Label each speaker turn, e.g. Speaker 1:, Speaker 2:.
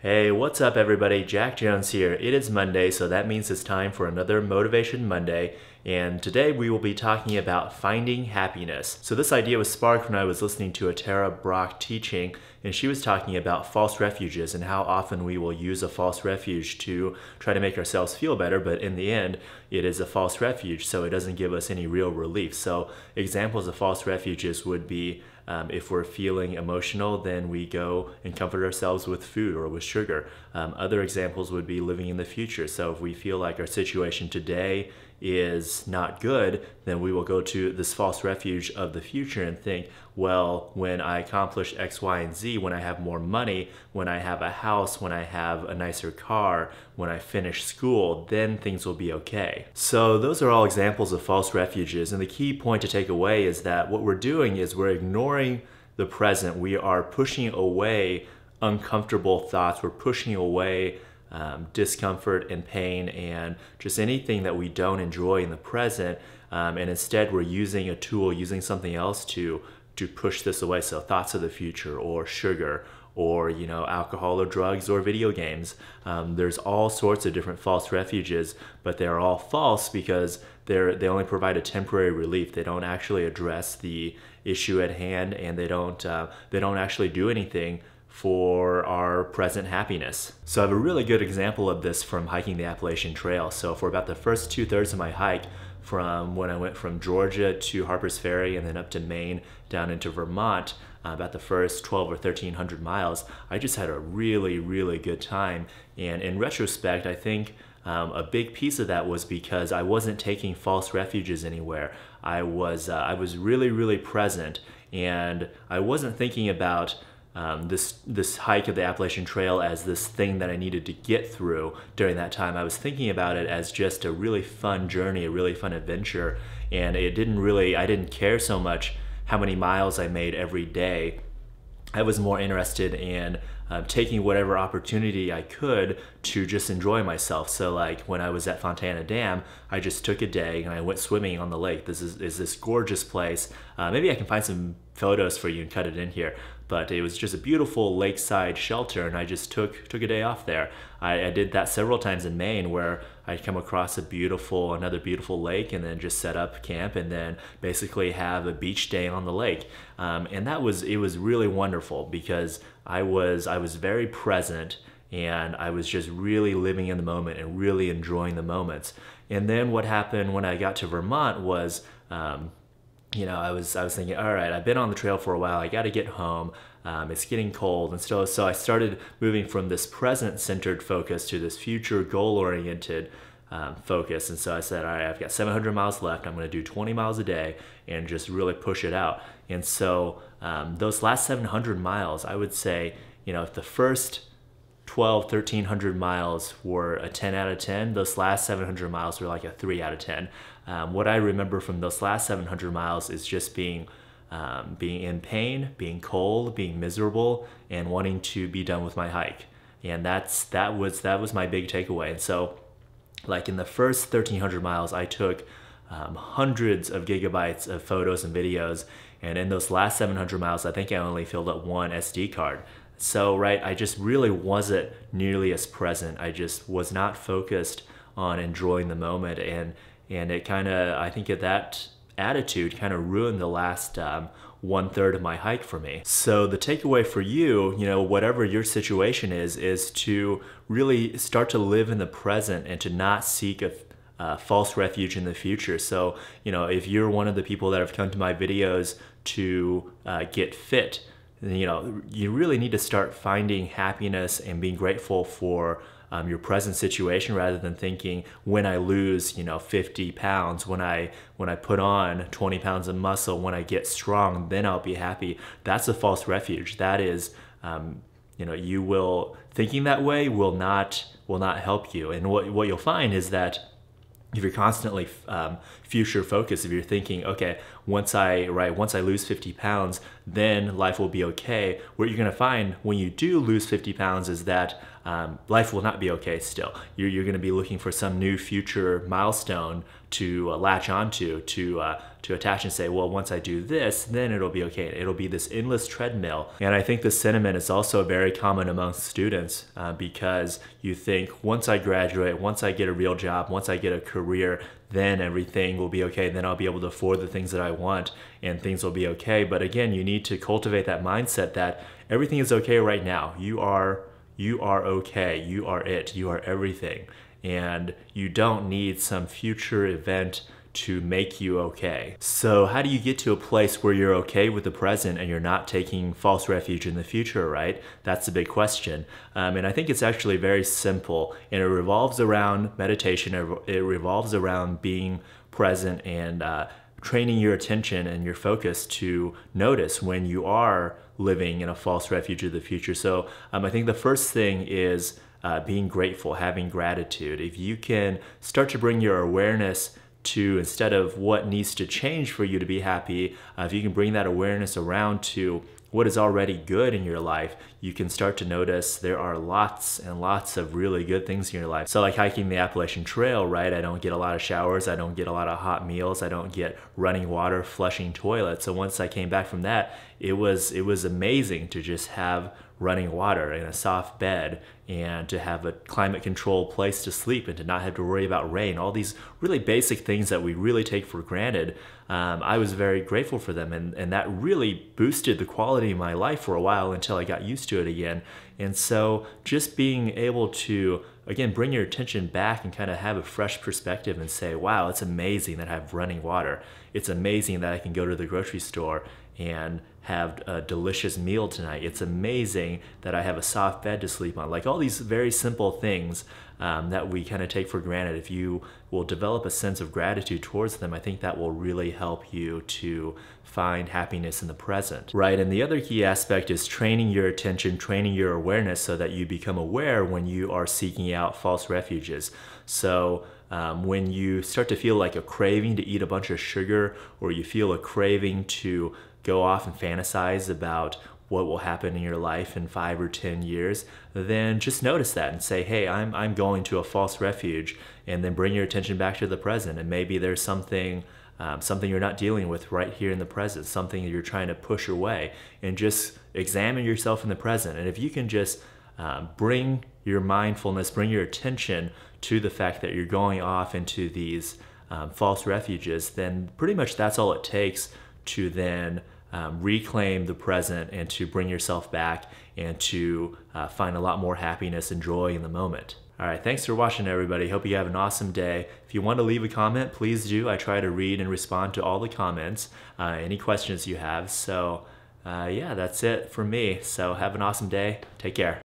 Speaker 1: Hey, what's up everybody? Jack Jones here. It is Monday, so that means it's time for another Motivation Monday, and today we will be talking about finding happiness. So this idea was sparked when I was listening to a Tara Brach teaching, and she was talking about false refuges and how often we will use a false refuge to try to make ourselves feel better, but in the end, it is a false refuge, so it doesn't give us any real relief. So examples of false refuges would be if we're feeling emotional, then we go and comfort ourselves with food or with sugar. Other examples would be living in the future. So if we feel like our situation today is not good, then we will go to this false refuge of the future and think, well, when I accomplish X, Y, and Z, when I have more money, when I have a house, when I have a nicer car, when I finish school, then things will be okay. So those are all examples of false refuges, and the key point to take away is that what we're doing is we're ignoring the present. We are pushing away uncomfortable thoughts. We're pushing away discomfort and pain and just anything that we don't enjoy in the present, and instead we're using a tool, using something else to push this away. So thoughts of the future, or sugar, or alcohol or drugs or video games. There's all sorts of different false refuges, but they're all false because they only provide a temporary relief. They don't actually address the issue at hand, and they don't actually do anything for our present happiness. So I have a really good example of this from hiking the Appalachian Trail. So for about the first 2/3 of my hike, from when I went from Georgia to Harper's Ferry and then up to Maine down into Vermont, about the first 12 or 1300 miles, I just had a really, really good time. And in retrospect, I think a big piece of that was because I wasn't taking false refuges anywhere. I was really, really present, and I wasn't thinking about this hike of the Appalachian Trail as this thing that I needed to get through during that time. I was thinking about it as just a really fun journey, a really fun adventure, and I didn't care so much how many miles I made every day. I was more interested in taking whatever opportunity I could to just enjoy myself. So like when I was at Fontana Dam, I just took a day and I went swimming on the lake. This is this gorgeous place. Maybe I can find some photos for you and cut it in here. But it was just a beautiful lakeside shelter, and I just took a day off there. I did that several times in Maine, where I'd come across another beautiful lake, and then just set up camp and then basically have a beach day on the lake. And it was really wonderful because I was very present, and I was just really living in the moment and really enjoying the moments. And then what happened when I got to Vermont was I was thinking, all right, I've been on the trail for a while, I got to get home. It's getting cold, and so I started moving from this present-centered focus to this future goal-oriented focus. And so I said, all right, I've got 700 miles left. I'm going to do 20 miles a day and just really push it out. And so those last 700 miles, I would say, if the first 1,300 miles were a 10 out of 10, those last 700 miles were like a 3 out of 10. What I remember from those last 700 miles is just being in pain, being cold, being miserable, and wanting to be done with my hike. And that was my big takeaway. And so, like in the first 1,300 miles, I took hundreds of gigabytes of photos and videos, and in those last 700 miles, I think I only filled up one SD card. So, right, I just really wasn't nearly as present. I just was not focused on enjoying the moment, and it I think that attitude kind of ruined the last 1/3 of my hike for me. So the takeaway for you, whatever your situation is to really start to live in the present and to not seek a false refuge in the future. So, if you're one of the people that have come to my videos to get fit, you really need to start finding happiness and being grateful for your present situation, rather than thinking, when I lose 50 pounds, when I put on 20 pounds of muscle, when I get strong, then I'll be happy. That's a false refuge. That is thinking that way will not help you. And what you'll find is that if you're constantly future focused, if you're thinking, okay, once I lose 50 pounds, then life will be okay, what you're gonna find when you do lose 50 pounds is that life will not be okay still. You're going to be looking for some new future milestone to latch onto, to attach and say, well, once I do this, then it'll be okay. It'll be this endless treadmill. And I think this sentiment is also very common amongst students because you think once I graduate, once I get a real job, once I get a career, then everything will be okay. Then I'll be able to afford the things that I want and things will be okay. But again, you need to cultivate that mindset that everything is okay right now. You are okay. You are it. You are everything. And you don't need some future event to make you okay. So how do you get to a place where you're okay with the present and you're not taking false refuge in the future, right? That's the big question. And I think it's actually very simple, and it revolves around meditation. It revolves around being present and training your attention and your focus to notice when you are living in a false refuge of the future. So I think the first thing is being grateful, having gratitude. If you can start to bring your awareness to, instead of what needs to change for you to be happy, if you can bring that awareness around to what is already good in your life, you can start to notice there are lots and lots of really good things in your life. So like hiking the Appalachian Trail, right? I don't get a lot of showers, I don't get a lot of hot meals, I don't get running water, flushing toilets. So once I came back from that, it was amazing to just have running water and a soft bed and to have a climate controlled place to sleep and to not have to worry about rain. All these really basic things that we really take for granted. I was very grateful for them, and that really boosted the quality of my life for a while until I got used to it again. And so just being able to, again, bring your attention back and kind of have a fresh perspective and say, wow, it's amazing that I have running water. It's amazing that I can go to the grocery store and have a delicious meal tonight. It's amazing that I have a soft bed to sleep on. Like all these very simple things that we kind of take for granted. If you will develop a sense of gratitude towards them, I think that will really help you to find happiness in the present, right? And the other key aspect is training your attention, training your awareness so that you become aware when you are seeking out false refuges. So when you start to feel like a craving to eat a bunch of sugar, or you feel a craving to go off and fantasize about what will happen in your life in 5 or 10 years, then just notice that and say, hey, I'm going to a false refuge, and then bring your attention back to the present. And maybe there's something you're not dealing with right here in the present, something you're trying to push away, and just examine yourself in the present. And if you can just bring your mindfulness, bring your attention to the fact that you're going off into these false refuges, then pretty much that's all it takes to then reclaim the present and to bring yourself back and to find a lot more happiness and joy in the moment. All right, thanks for watching, everybody. Hope you have an awesome day. If you want to leave a comment, please do. I try to read and respond to all the comments, any questions you have. So yeah, that's it for me. So have an awesome day. Take care.